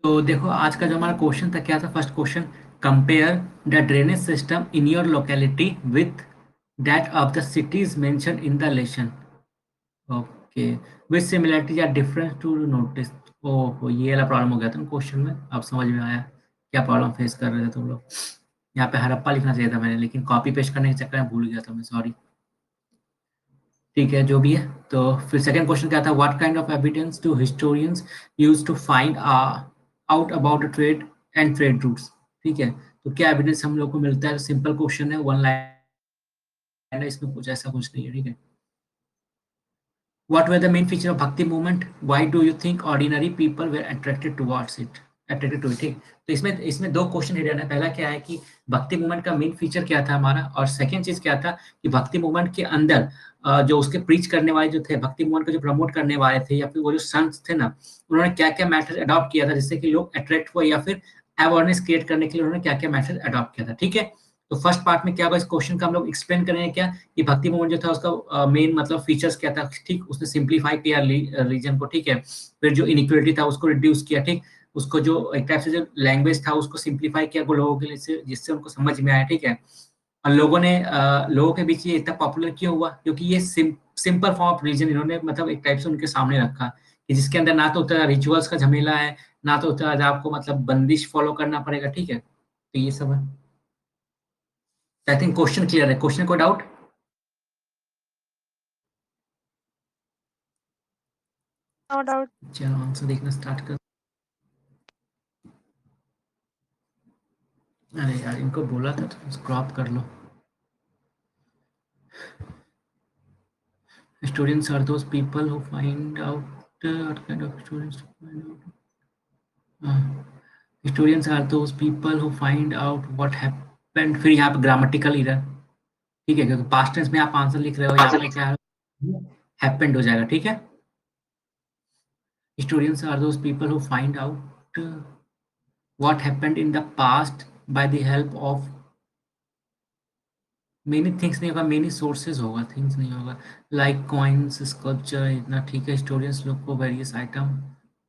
तो देखो आज का जो हमारा क्वेश्चन था क्या था। First question, compare the drainage system in your locality with that of the cities mention in the lesson. Okay, with similarities या डिफरेंस टू नोटिस। ओहो, ये वाला प्रॉब्लम हो गया था ना क्वेश्चन में। अब समझ में आया क्या प्रॉब्लम फेस कर रहे थे तुम लोग। यहाँ पे हड़प्पा लिखना चाहिए था मैंने, लेकिन कॉपी पेस्ट करने के चक्कर में भूल गया था मैं, सॉरी। ठीक है, जो भी है। तो फिर सेकंड क्वेश्चन क्या था, what kind of evidence do historians use to find out about the trade and trade routes. ठीक है, तो क्या एविडेंस हम लोग को मिलता है। सिंपल क्वेश्चन है, वन लाइन है, इसमें कुछ ऐसा कुछ नहीं है। ठीक है, what were the main feature of bhakti movement, why do you think ordinary people were attracted towards it, attracted to it। ठीक, तो इसमें इसमें दो क्वेश्चन हिडन है। पहला क्या है कि भक्ति मूवमेंट का मेन फीचर क्या था हमारा, और सेकंड चीज क्या था कि भक्ति मूवमेंट के अंदर जो उसके प्रीच करने वाले जो थे, भक्ति मूवमेंट को जो प्रमोट करने वाले थे या फिर वो जो संत थे ना, उन्होंने क्या क्या मैथड अडॉप्ट किया था जिससे कि लोग अट्रैक्ट हुए, या फिर अवेयरनेस क्रिएट करने के लिए उन्होंने क्या क्या मैथड अडॉप्ट किया था। ठीक है, तो फर्स्ट पार्ट में क्या होगा, इस क्वेश्चन का हम लोग एक्सप्लेन करेंगे क्या कि भक्ति मूवमेंट जो था उसका मेन मतलब फीचर्स क्या था। ठीक, उसने सिंप्लीफाई किया रीजन को। ठीक है, फिर जो इनइक्वालिटी था उसको रिड्यूस किया। ठीक, उसको जो एक टाइप से जो लैंग्वेज था उसको सिंप्लीफाई किया को लोगों के लिए जिससे उनको समझ में आया। ठीक है, और लोगों के बीच ये इतना पॉपुलर क्यों हुआ, क्योंकि ये सिंपल फॉर्म ऑफ रिलीजन इन्होंने मतलब एक टाइप से उनके सामने रखा कि जिसके अंदर ना तो उतना रिचुअल्स का झमेला है, ना तो उतना आपको मतलब बंदिश फॉलो करना पड़ेगा। ठीक है, तो ये सब है। आई थिंक क्वेश्चन क्लियर है, क्वेश्चन को डाउट। No doubt. चलो आंसर देखना स्टार्ट कर। अरे यार, इनको बोला था तो क्रॉप कर लो। Students are those people who find out what kind of students to find out. Uh, Historians are those people who find out what happened। फिर यहाँ पे ग्रामेटिकल इरर। ठीक है, क्योंकि पास्ट टेंस में आप आंसर लिख रहे हो, यहाँ पे क्या हैपेंड हो जाएगा। ठीक है, historians are those people who find out what happened in the past by the help of many things नहीं होगा, मेनी सोर्सेज होगा, थिंग्स नहीं होगा। लाइक कॉइन्स, स्कल्पचर, इतना ठीक है। स्टूडेंट्स लोग को various item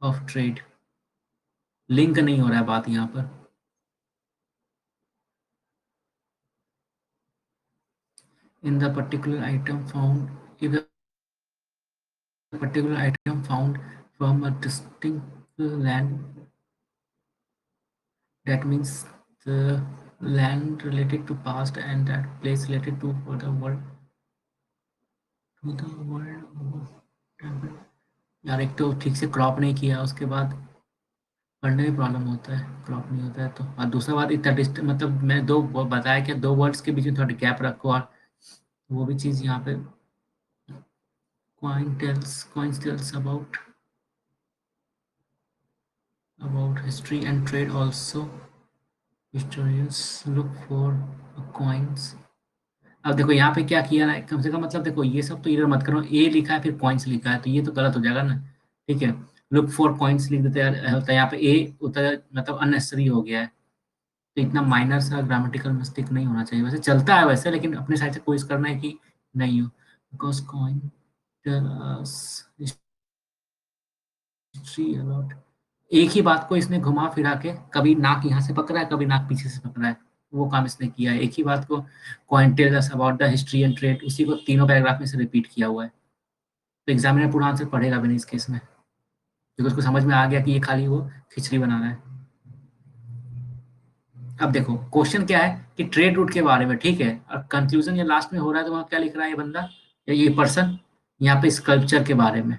of trade, link नहीं हो रहा है बात यहाँ पर। In the particular item found, if the particular item found from a distinct land, that means the land related to past and that place related to for the world, to the world। यार एक तो ठीक से crop नहीं किया, उसके बाद पढ़ने में प्रॉब्लम होता है, क्रॉप नहीं होता है तो। और दूसरा बात इतना मतलब मैं दो बताया कि दो वर्ड्स के बीच में थोड़ा गैप रखो, और वो भी चीज़ यहाँ पे coin tells about history and trade also। Historians look for coins। अब देखो यहाँ पे क्या किया ना, कम से कम मतलब देखो ये सब तो इधर मत करो, ए लिखा है फिर कॉइन्स लिखा है तो ये तो गलत हो जाएगा ना। ठीक है, लुक फॉर कॉइन्स लिख देते हैं, होता है यहाँ पे ए उतर मतलब अननेसेसरी हो गया है। तो इतना माइनर सा ग्रामेटिकल मिस्टेक नहीं होना चाहिए, वैसे चलता है वैसे, लेकिन अपने साइड से कोशिश करना है कि नहीं हो। बिकॉज कॉइन हिस्ट्री अबाउट, एक ही बात को इसने घुमा फिरा के कभी नाक यहाँ से पकड़ा है, कभी नाक पीछे से पकड़ा है। वो काम इसने किया है, एक ही बात को कॉइन tell us about the history and trade, उसी को तीनों पैराग्राफ में से रिपीट किया हुआ है। तो एग्जामिनर पूरा आंसर पढ़ेगा भी नहीं इस केस में, क्योंकि उसको समझ में आ गया कि ये खाली वो खिचड़ी बना रहा है। अब देखो क्वेश्चन क्या है कि ट्रेड रूट के बारे में। ठीक है, और कंक्लूजन ये लास्ट में हो रहा है तो वहाँ क्या लिख रहा है ये बंदा या ये पर्सन, यहाँ पे स्कल्पचर के बारे में।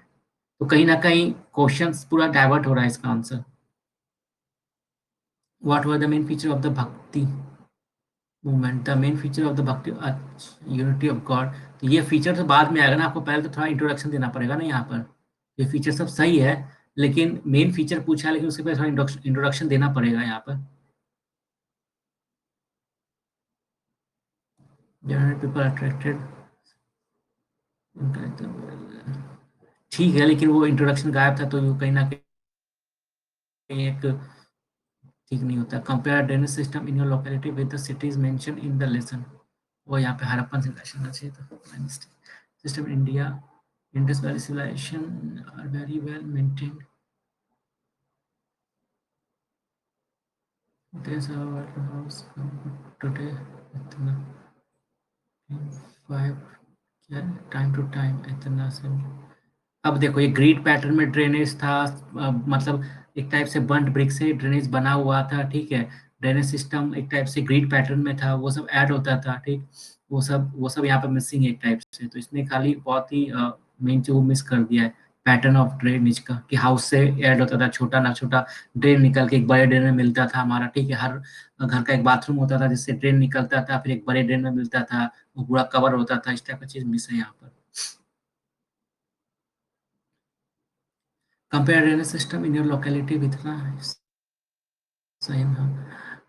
तो कहीं ना कहीं क्वेश्चन पूरा डाइवर्ट हो रहा है इसका answer. What were the main feature of the bhakti movement, the main feature of the bhakti unity of God. तो ये फीचर तो बाद में आएगा ना, आपको पहले तो थोड़ा इंट्रोडक्शन देना पड़ेगा ना यहाँ पर। ये फीचर सब सही है, लेकिन मेन फीचर पूछा है, लेकिन उसके पहले थोड़ा इंट्रोडक्शन देना पड़ेगा यहाँ पर। जनरल पीपल अट्रैक्टेड, ठीक है, लेकिन वो इंट्रोडक्शन गायब था तो वो कहीं ना कहीं एक ठीक नहीं होता। Compare drainage system in your locality with the cities mention in the lesson. वो यहाँ पे हड़प्पन सिविलाइजेशन होना चाहिए था। System India, Indus valley civilisation are very well maintained. There's our house today इतना फाइव क्या टाइम टू टाइम इतना से अब देखो ये ग्रिड पैटर्न में ड्रेनेज था मतलब एक टाइप से बंट ब्रिक से ड्रेनेज बना हुआ था ठीक है ड्रेनेज सिस्टम एक टाइप से ग्रिड पैटर्न में था वो सब ऐड होता था ठीक वो सब यहाँ पे मिसिंग है एक टाइप से तो इसने खाली बहुत ही मेन चीज वो मिस कर दिया है पैटर्न ऑफ ड्रेनेज का कि हाउस से ऐड होता था छोटा ना छोटा ड्रेन निकल के एक बड़े ड्रेन में मिलता था हमारा ठीक है हर घर का एक बाथरूम होता था जिससे ड्रेन निकलता था फिर एक बड़े ड्रेन में मिलता था वो पूरा कवर होता था इस टाइप का चीज मिस है यहाँ पर Compare drainage system in your locality with the same.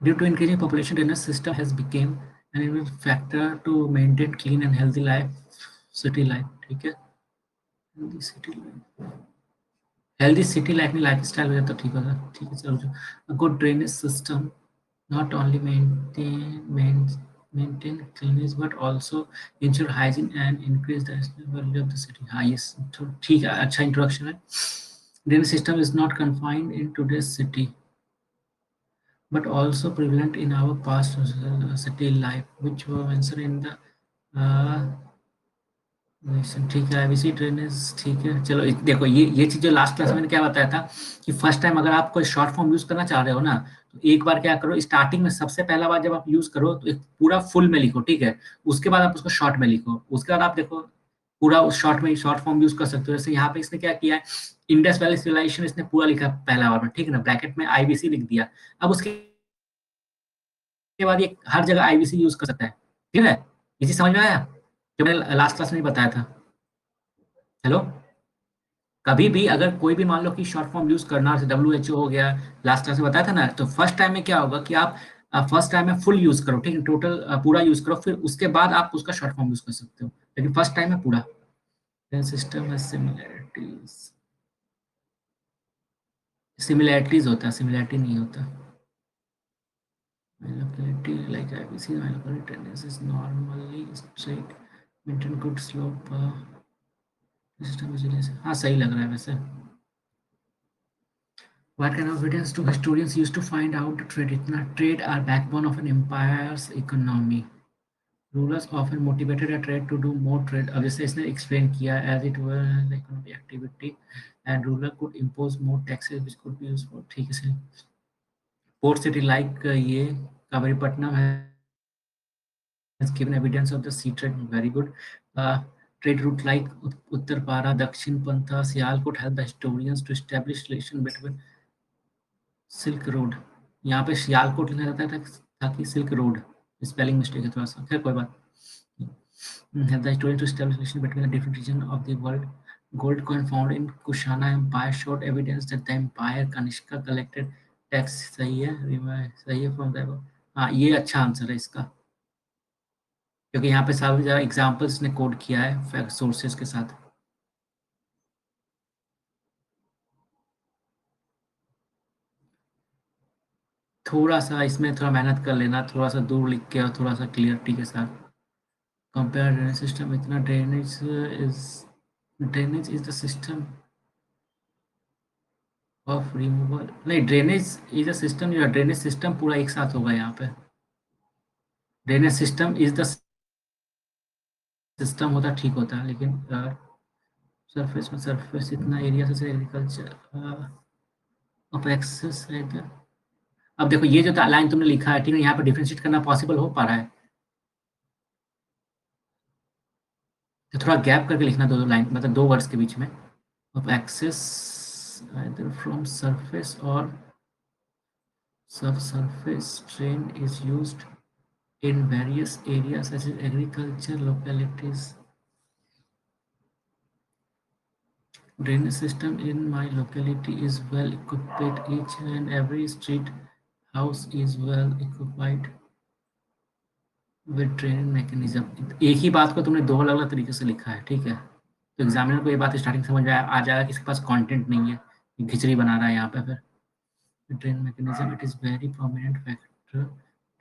Due to increasing population, drainage system has become an important factor to maintain clean and healthy life, city life. ठीक है healthy city life healthy city life में lifestyle हो जाता तो ठीक होगा ठीक है चलो a good drainage system not only maintain cleanliness but also ensure hygiene and increase the value of the city हाँ yes तो ठीक है अच्छा introduction है drainage system is not confined in today's city but also prevalent in our past city life, which were mentioned in the uh, ठीक है IBC drainage ठीक है चलो देखो ये चीज जो लास्ट क्लास में मैंने क्या बताया था कि फर्स्ट टाइम अगर आप कोई शॉर्ट फॉर्म यूज करना चाह रहे हो ना तो एक बार क्या करो स्टार्टिंग में सबसे पहला बार जब आप यूज करो तो एक पूरा फुल में लिखो ठीक है उसके बाद आप उसको शॉर्ट में लिखो उसके बाद आप देखो पूरा उस शॉर्ट में शॉर्ट फॉर्म यूज कर सकते हो जैसे यहाँ पे इसने क्या किया है इंडस वैली सिविलाइजेशन इसने पूरा लिखा पहला बार में ठीक है ना ब्रैकेट में आईबीसी लिख दिया अब उसके बाद ये हर जगह आईबीसी यूज कर सकता है ठीक है ये चीज समझ में आया जो मैंने लास्ट क्लास में बताया था हेलो कभी भी अगर कोई भी मान लो कि शॉर्ट फॉर्म यूज करना जैसे डब्ल्यू हो गया लास्ट क्लास में बताया था ना तो फर्स्ट टाइम में क्या होगा कि आप फर्स्ट टाइम में फुल यूज करो ठीक है टोटल पूरा यूज करो फिर उसके बाद आप उसका शॉर्ट फॉर्म यूज कर सकते हो लेकिन फर्स्ट टाइम में पूरा सिस्टम है सिमिलैरिटीज होता है सिमिलैरिटी नहीं होता My locality, like IBC, my locality tendency is normally straight, maintain good slope. System resilience. हाँ सही लग रहा है वैसे. What kind of evidence do historians use to find out the trade? इतना trade are backbone of an empire's economy. Rulers often motivated a trade to do more trade. अब जैसे इसने explain किया as it were the economic activity and ruler could impose more taxes which could be used for ठीक है. Port city like ये काबरीपट्टनम है has given evidence of the sea trade very good. Trade route like Uttarpara, Dakshin Pantha, Sialkot help the historians to establish relation between Silk Road. यहाँ पे सियालकोट लिखा जाता था ताकि सिल्क रोड स्पेलिंग मिस्टेक है थोड़ा सा खैर कोई बात help the historian to establish relation between the different regions of the world. Gold coin found in Kushana Empire showed evidence that the empire Kanishka collected tax सही है from the हाँ ये अच्छा आंसर है इसका क्योंकि यहाँ पे सारी जगह एग्जाम्पल्स ने कोड किया है सोर्सेस के साथ थोड़ा सा इसमें थोड़ा मेहनत कर लेना थोड़ा सा दूर लिख के और थोड़ा सा क्लियरिटी के साथ कंपेयर ड्रेनेज सिस्टम इतना drainage is the system of removal नहीं ड्रेनेज इज द सिस्टम या ड्रेनेज सिस्टम पूरा एक साथ होगा यहाँ पे drainage system is the system होता ठीक होता लेकिन सरफेस में सरफेस इतना एरिया से एग्रीकल्चर ऑफ एक्सेस है इधर अब देखो ये जो लाइन तुमने लिखा है ठीक है यहाँ पे डिफरेंशिएट करना पॉसिबल हो पा रहा है तो थोड़ा गैप करके लिखना दो लाइन मतलब दो वर्ड्स के बीच में of access either from surface or subsurface drain is used in various areas such as agriculture localities. Drainage system in my locality is well equipped. Each and every street house is well equipped with training mechanism एक ही बात को तुमने दो अलग अलग तरीके से लिखा है ठीक है तो एग्जामिनर को ये बात स्टार्टिंग समझ में आ जाएगा कि इसके पास कंटेंट नहीं है ये खिचड़ी बना रहा है यहाँ पे फिर train mechanism it is very prominent factor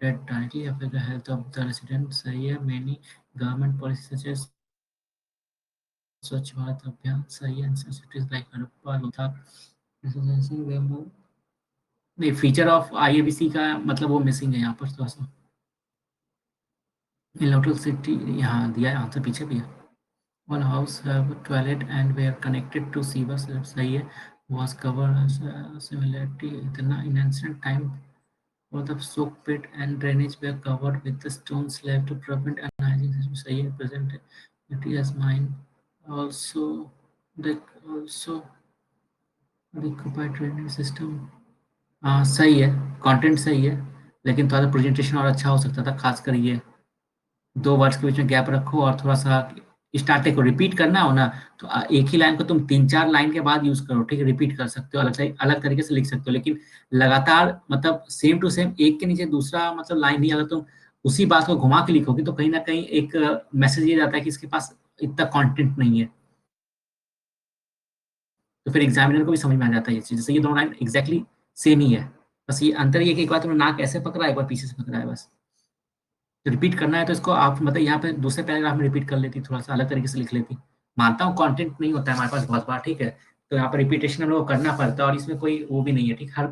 that directly affect the health of the residents. सही है many government policies such as स्वच्छ भारत अभियान सही है cities like Harappa Lothal were moved नहीं, फीचर ऑफ आईएबीसी का मतलब वो मिसिंग है यहाँ पर थोड़ा सा। इलेक्ट्रिक सिटी यहाँ दिया है, आंसर पीछे भी है। One house have toilet and were connected to sewer system, सही है। Was covered as similarity इतना in ancient time for the soak pit and drainage were covered with the stone slab to prevent unhygiene system, सही है। Present it is mine also the also the occupied drainage system, हाँ सही है। Content सही है, लेकिन थोड़ा सा प्रेजेंटेशन और अच्छा हो सकता था, खासकर ये 2 वर्ड्स के बीच में गैप रखो और थोड़ा-सा स्टार्टिंग को रिपीट करना हो ना, तो एक ही लाइन को तुम 3-4 लाइन के बाद यूज़ करो, ठीक है? रिपीट कर सकते हो, अलग तरीके से लिख सकते हो, लेकिन लगातार मतलब सेम टू सेम एक के नीचे दूसरा मतलब लाइन ही अगर तुम उसी बात को घुमा के लिखोगे, तो कहीं न कहीं एक मैसेज ये जाता है कि इसके पास इतना कंटेंट नहीं है। तो फिर एग्ज़ामिनर को भी समझ में आ जाता है ये चीज़। जैसे ये दोनों लाइन एग्ज़ैक्टली सेम ही है। बस ये अंतर ये है कि एक बार तुमने नाक ऐसे पकड़ा है, एक बार पीछे से पकड़ा है बस। रिपीट करना है तो इसको आप मतलब यहाँ पे दूसरे पैराग्राफ में रिपीट कर लेती, थोड़ा-सा अलग तरीके से लिख लेती। मानता हूँ कंटेंट नहीं होता है हमारे पास बहुत बार, ठीक है? तो यहाँ पे रिपीटेशन हम लोग को करना पड़ता है और इसमें कोई वो भी नहीं है, ठीक? हर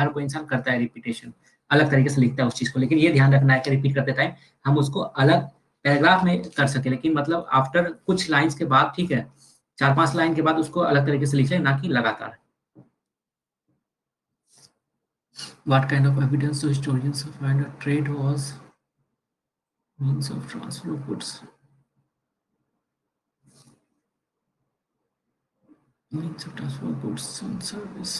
कोई इंसान करता है रिपीटेशन, अलग तरीके से लिखता है उस चीज़ को। लेकिन ये ध्यान रखना है कि रिपीट करते टाइम हम उसको अलग पैराग्राफ में कर सकें, लेकिन मतलब आफ्टर कुछ लाइन्स के बाद, ठीक है? 4-5 लाइन के बाद उसको अलग तरीके से लिखें, ना कि लगातार। What kind of evidence do historians find that trade was means of transfer of goods? Means of transfer of goods and service.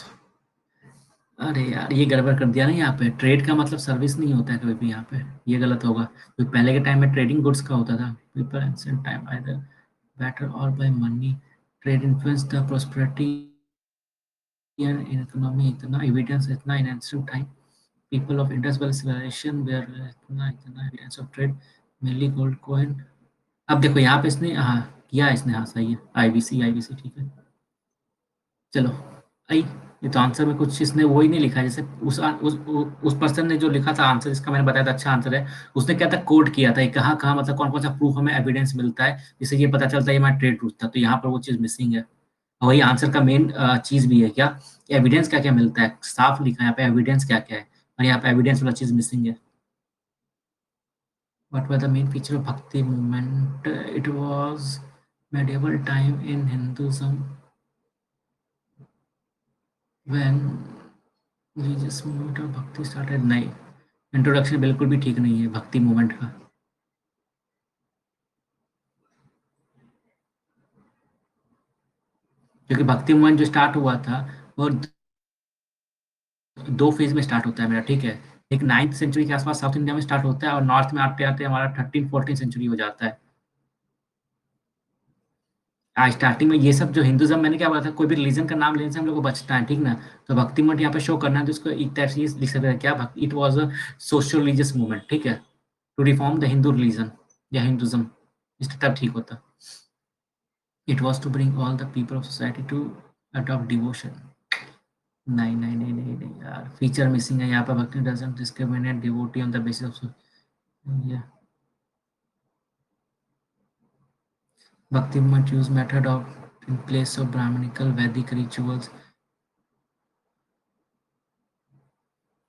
अरे यार, ये गड़बड़ कर दिया ना यहाँ पे। ट्रेड का मतलब सर्विस नहीं होता है कभी भी यहाँ पे, ये गलत होगा। क्योंकि पहले के टाइम में ट्रेडिंग गुड्स का होता था। People ancient time either barter or buy money trade influence the prosperity in economy, इतना एविडेंस इतना in ancient time people of Indus valley civilization where इतना इतना evidence of trade mainly gold coin. अब देखो यहाँ पे इसने हाँ किया है इसने, हाँ सही है। आईबीसी आईबीसी ठीक है। चलो आई, ये तो आंसर में कुछ इसने वो ही नहीं लिखा, जैसे उस पर्सन ने जो लिखा था आंसर, जिसका मैंने बताया था अच्छा आंसर है, उसने क्या था कोड किया था कहाँ कहाँ मतलब कौन कौन सा प्रूफ हमें एविडेंस मिलता है जिससे ये पता चलता है ये हमारा ट्रेड रूट था, तो यहाँ पर वो चीज़ मिसिंग है। और वही आंसर का मेन चीज़ भी है क्या, एविडेंस क्या क्या मिलता है, साफ लिखा है यहाँ पे एविडेंस क्या क्या है, और यहाँ पे एविडेंस वाला चीज़ मिसिंग है। What were the main feature of Bhakti movement? It was medieval time in Hinduism when religious movement of Bhakti started. नहीं, इंट्रोडक्शन बिल्कुल भी ठीक नहीं है भक्ति मूवमेंट का। क्योंकि भक्ति मूवमेंट जो स्टार्ट हुआ था वो 2 फेज़ में स्टार्ट होता है मेरा, ठीक है? एक 9th सेंचुरी के आस-पास साउथ इंडिया में स्टार्ट होता है और नॉर्थ में आते-आते हमारा 13-14 सेंचुरी हो जाता है। स्टार्टिंग में ये सब जो हिंदुइज़्म मैंने क्या बोला था, कोई भी रिलीजन का नाम लेने से हम लोग को बचना है, ठीक ना? तो भक्ति मूवमेंट यहाँ पे शो करना है तो इसको एक टाइप से ये लिख सकते हैं क्या, it was a social religious movement, ठीक है? To reform the Hindu religion या हिंदुइज़्म, इसका तब ठीक होता। It was to bring all the people of society to adopt devotion. नहीं, नहीं, नहीं, नहीं, नहीं यार, फीचर मिसिंग है यहाँ पे। भक्ति doesn't discriminate devotee on the basis of या Bhakti movement used method of in place of Brahminical Vedic rituals.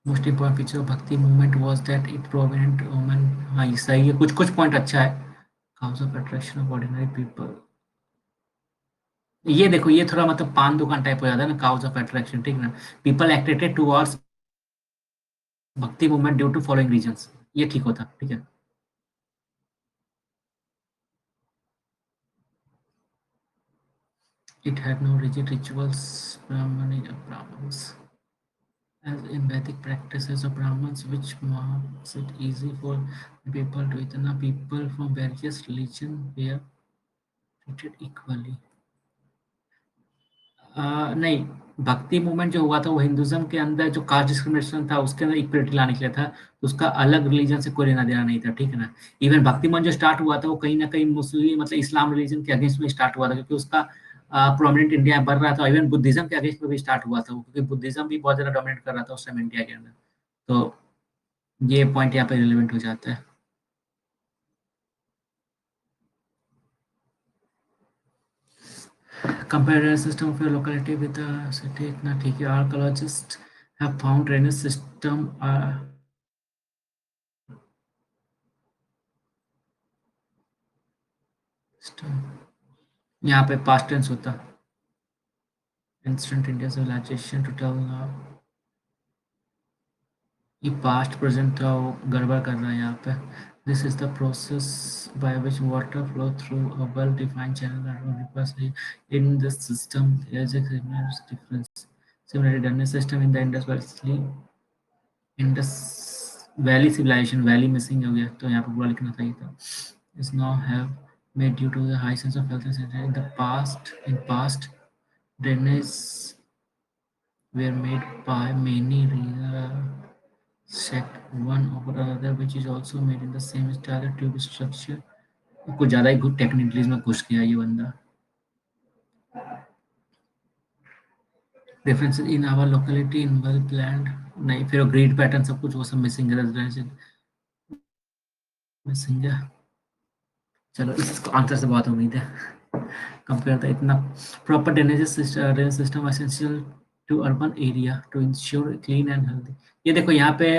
Most important feature of Bhakti movement was that it prominent women. हाँ ये सही है, कुछ कुछ पॉइंट अच्छा है। Cause of attraction of ordinary people. ये देखो ये थोड़ा मतलब पान दुकान टाइप हो जाता है ना, काउज ऑफ अट्रैक्शन, ठीक ना? People attracted towards bhakti movement due to following reasons, ये ठीक होता, ठीक है? It had no rigid rituals, Brahmins. As in Vedic practices of Brahmins, which makes it easy for people to इतना people from various religion were treated equally. नहीं, भक्ति movement जो हुआ था वो हिंदुइज्म के अंदर जो कास्ट डिस्क्रिमिनेशन था उसके अंदर इक्वलिटी लाने के लिए था, तो उसका अलग रिलीजन से कोई लेना देना नहीं था, ठीक है ना? इवन भक्ति मूवमेंट जो स्टार्ट हुआ था वो कहीं ना कहीं मुस्लिम मतलब इस्लाम रिलीजन के अगेंस्ट में स्टार्ट हुआ था, क्योंकि उसका प्रोमिनेंट इंडिया में बढ़ रहा था। इवन बुद्धिज्म के अगेंस्ट में भी स्टार्ट हुआ था वो, क्योंकि बुद्धिज्म भी बहुत ज्यादा डोमिनेट कर रहा था उस टाइम इंडिया के अंदर। तो ये पॉइंट यहाँ पे रिलेवेंट हो जाता है। Compare a system of your locality with a city, इतना ठीक है। Archaeologist have found drainage system यहाँ पे पास्ट टेंस होता instant India civilization to tell ये पास्ट प्रेजेंट था वो गड़बड़ कर रहा है यहाँ पे this is the process by which water flow through a well defined channel that will reverse in this system there is a significant difference similarly drainage system in the Indus Valley civilization valley missing हो गया तो यहाँ पे पूरा लिखना चाहिए था is now have made due to the high sense of health and safety in the past drainage were made by many set one over another which is also made in the same style tube structure कुछ ज़्यादा ही good टेक्निकलीज में घुस गया ये बंदा differences in our locality in well planned नहीं फिर grid pattern सब कुछ वो सब मिसिंग है मिसिंग है चलो इसको आंसर से बहुत उम्मीद है कंपेयर था इतना proper drainage system essential to urban area to ensure clean and healthy ये देखो यहाँ पे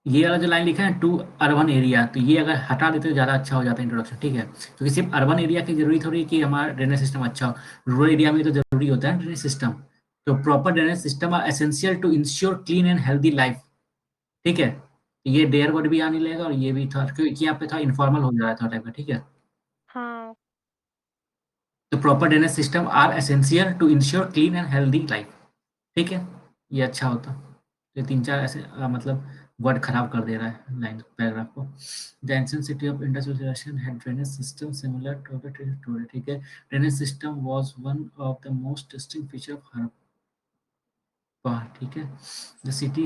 ये वाला जो लाइन लिखा है टू अर्बन एरिया तो ये अगर हटा देते तो ज़्यादा अच्छा हो जाता है इंट्रोडक्शन ठीक है क्योंकि सिर्फ अर्बन एरिया की जरूरी थोड़ी है कि हमारा ड्रेनेज सिस्टम अच्छा हो रूरल एरिया में तो जरूरी होता है ड्रेनेज सिस्टम तो proper drainage system are essential to ensure clean and healthy life ठीक है ये डेयर वर्ड भी आने लगेगा और ये भी था क्योंकि यहाँ पे था इनफॉर्मल हो जा रहा था टाइप का ठीक है हाँ तो proper drainage system are essential to ensure clean and healthy life ठीक है ये अच्छा होता ये तीन चार ऐसे मतलब वर्ड खराब कर दे रहा है लाइन पैराग्राफ को the ancient city of Indus civilization had drainage system similar to the today ठीक है drainage system was one of the most distinct feature of Harappa ठीक है the city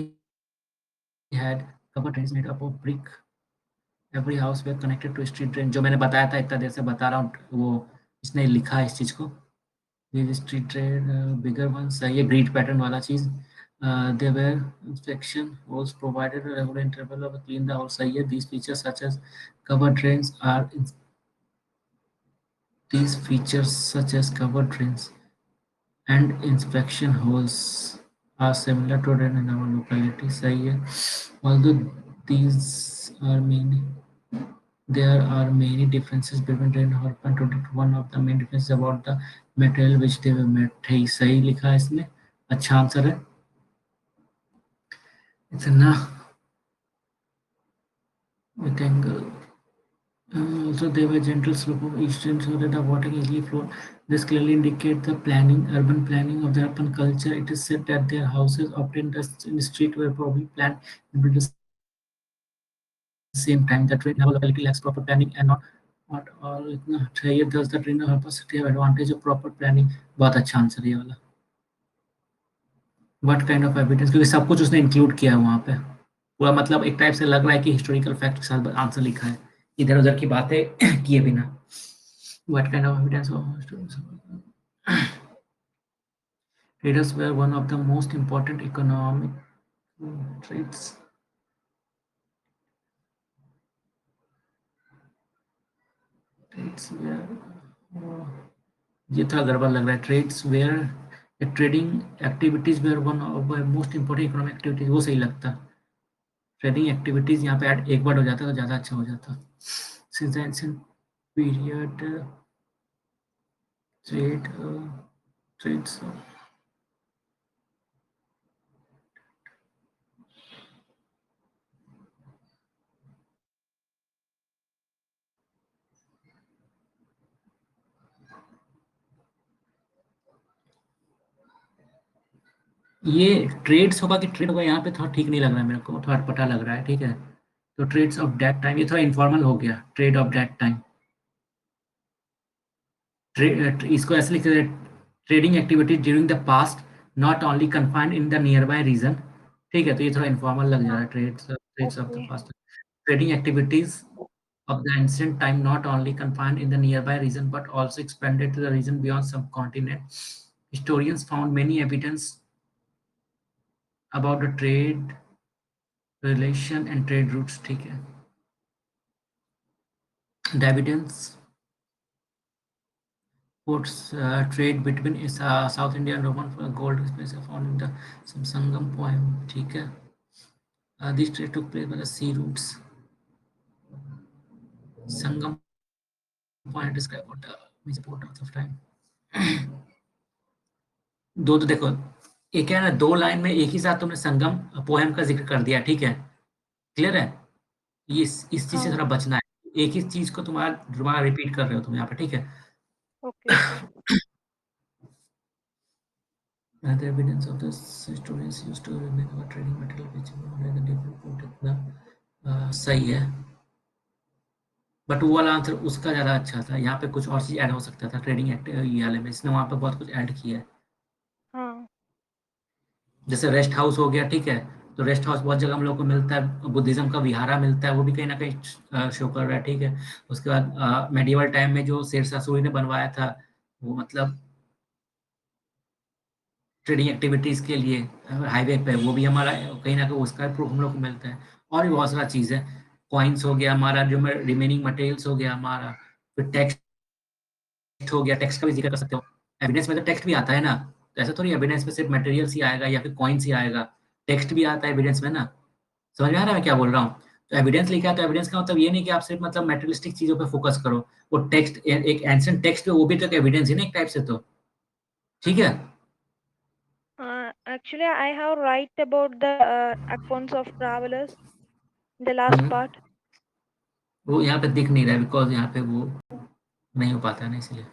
had covered drains made up of brick every house were connected to street drain जो मैंने बताया था इतना देर से बता रहा हूँ वो इसने लिखा है इस चीज़ को ये स्ट्रीट ड्रेन बिगर वंस ये ग्रिड पैटर्न वाला चीज़ there were inspection was provided a regular interval of clean the house सही है these features such as covered drains are these features such as covered drains and inspection holes are similar to drain in our locality सही है although these are many there are many differences between drain and urban toilet one of the main differences about the material which they were made सही लिखा है इसमें अच्छा answer है इतना rectangle also there were gentle slope of eastern so that the water easily flowed. This clearly indicates the urban planning of the urban culture. It is said that their houses obtained in the street were probably planned and built at the same time. The train in our locality lacks proper planning and not all इतना चाहिए thus the train of urban city have advantage of proper planning. बहुत अच्छा answer ये वाला. What kind of evidence क्योंकि सब कुछ उसने इंक्लूड किया है वहाँ पे. पूरा मतलब एक टाइप से लग रहा है कि हिस्टोरिकल फैक्ट के साथ आंसर लिखा है इधर उधर की बातें किए बिना what kind of evidence traders were one of the most important economic traits were ये थोड़ा गड़बड़ लग रहा है trades were trading activities were one of most important economic activities वो सही लगता ट्रेडिंग एक्टिविटीज यहाँ पे ऐड एक बार हो जाता तो ज़्यादा अच्छा हो जाता since the ancient period trade trades ये ट्रेड्स होगा कि ट्रेड होगा यहाँ पे थोड़ा ठीक नहीं लग रहा है मेरे को थोड़ा अटपटा लग रहा है ठीक है तो ट्रेड्स ऑफ दैट टाइम ये थोड़ा इनफॉर्मल हो गया ट्रेड ऑफ दैट टाइम इसको ऐसे लिख trading activity during the past not only confined in the nearby region ठीक है तो ये थोड़ा इनफॉर्मल लग जा रहा है trades of the okay past trading activities of the ancient time not only confined in the nearby region but also expanded to the region beyond subcontinent. Historians found many evidence about the trade relation and trade routes ठीक है the evidence Ports trade between South India and Roman gold space found in the some Sangam poem. ठीक है. This trade took place by the sea routes. Sangam point describe what means port of time. दो तो देखो, एक है ना, 2 line में एक ही साथ तुमने संगम पोएम का ज़िक्र कर दिया, ठीक है? क्लियर है? ये इस चीज़ से हाँ, थोड़ा बचना है। एक ही चीज़ को दोबारा रिपीट कर रहे हो तुम यहाँ पे, ठीक है? Okay, okay. Another evidence of this historians used to remain our trading material which like the different port इतना सही है। बट वो वाला आंसर उसका ज़्यादा अच्छा था। यहाँ पे कुछ और चीज़ ऐड हो सकता था ट्रेडिंग ये वाले में। इसने वहाँ पे बहुत कुछ ऐड किया है। हाँ, जैसे रेस्ट हाउस हो गया, ठीक है? तो रेस्ट हाउस बहुत जगह हम लोग को मिलता है, बुद्धिज़्म का विहारा मिलता है, वो भी कहीं न कहीं शो कर रहा है, ठीक है? उसके बाद मेडिएवल टाइम में जो शेरशाह सूरी ने बनवाया था, वो मतलब ट्रेडिंग एक्टिविटीज़ के लिए हाईवे पे, वो भी हमारा कहीं न कहीं उसका प्रूफ हम लोग को मिलता है। और भी बहुत सारा चीज़ है। कॉइन्स हो गया हमारा, जो रिमेनिंग मटेरियल्स हो गया हमारा, फिर टेक्स्ट हो गया, टेक्स्ट का भी ज़िक्र कर सकते हो। एविडेंस में तो टेक्स्ट भी आता है ना, तो ऐसा थोड़ी एविडेंस में सिर्फ मटेरियल्स ही आएगा या फिर कॉइन्स ही आएगा, टेक्स्ट भी आता है एविडेंस में ना। समझ में आ रहा है मैं क्या बोल रहा हूँ? तो एविडेंस लिखा है तो एविडेंस का मतलब ये नहीं कि आप सिर्फ मतलब मटेरियलिस्टिक चीज़ों पे फोकस करो। वो टेक्स्ट एक एंशिएंट टेक्स्ट है, वो भी तो एक एविडेंस है ना एक टाइप से तो, ठीक है? actually, I have write about the accounts of travelers, the last hmm, part. वो यहाँ पे दिख नहीं रहा है बिकॉज़ यहाँ पे वो नहीं हो पाता है ना इसलिए।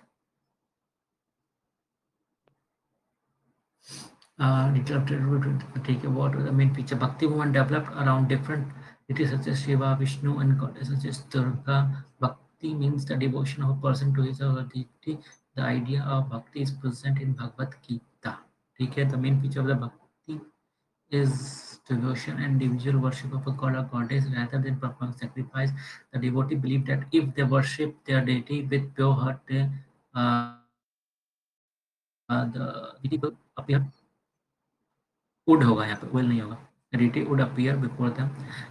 ठीक है, what was the main feature? Bhakti movement developed around different deities such as Shiva, Vishnu, and goddesses such as Durga. Bhakti means the devotion of a person to his or her deity. The idea of bhakti is present in Bhagavad Gita. ठीक है, the main feature of the bhakti is devotion and individual worship of a god or goddess rather than performing sacrifice. The devotee believe that if they worship their deity with pure heart, uh, the deity will appear. Would होगा यहाँ पे, will नहीं होगा। The deity would appear before them.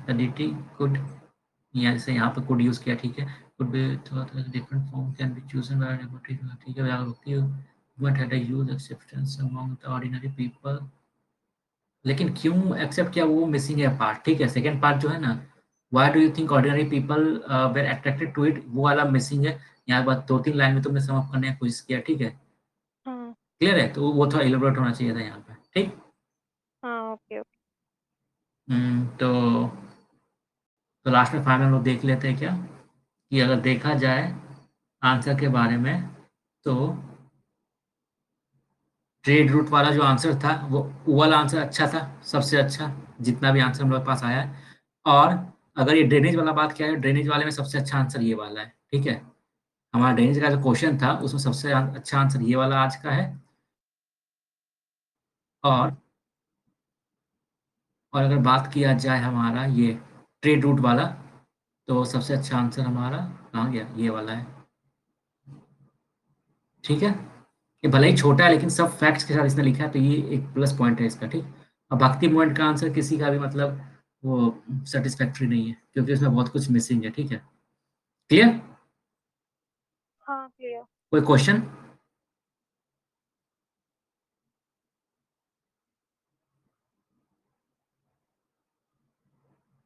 The deity could, यहाँ जैसे यहाँ पे could use किया, ठीक है? Could be thought as a different form can be chosen by a devotee, ठीक है? भक्ति movement had a huge acceptance among the ordinary people. लेकिन क्यों एक्सेप्ट किया, वो मिसिंग है पार्ट, ठीक है? सेकंड पार्ट जो है ना, why do you think ordinary people were attracted to it, वो वाला मिसिंग है। यहाँ बात 2-3 लाइन में तुमने सम अप करने की कोशिश किया, ठीक है? हाँ, क्लियर है? तो वो थोड़ा इलैबोरेट होना चाहिए था यहाँ पे, ठीक? हाँ, ओके, ओके। तो लास्ट में फाइनल हम लोग देख लेते हैं क्या, कि अगर देखा जाए आंसर के बारे में, तो ट्रेड रूट वाला जो आंसर था वो वाला आंसर अच्छा था, सबसे अच्छा जितना भी आंसर हम लोग के पास आया है। और अगर ये ड्रेनेज वाला बात किया है, ड्रेनेज वाले में सबसे अच्छा आंसर ये वाला है, ठीक है? हमारा ड्रेनेज का जो क्वेश्चन था उसमें सबसे अच्छा आंसर ये वाला आज का है। और अगर बात किया जाए हमारा ये ट्रेड रूट वाला, तो सबसे अच्छा आंसर हमारा कहाँ गया, ये वाला है, ठीक है? ये भले ही छोटा है लेकिन सब फैक्ट्स के साथ इसने लिखा है, तो ये एक प्लस पॉइंट है इसका, ठीक? अब भक्ति मूवमेंट का आंसर किसी का भी मतलब वो सैटिस्फैक्टरी नहीं है, क्योंकि उसमें बहुत कुछ मिसिंग है, ठीक है? क्लियर? हाँ, क्लियर। कोई क्वेश्चन?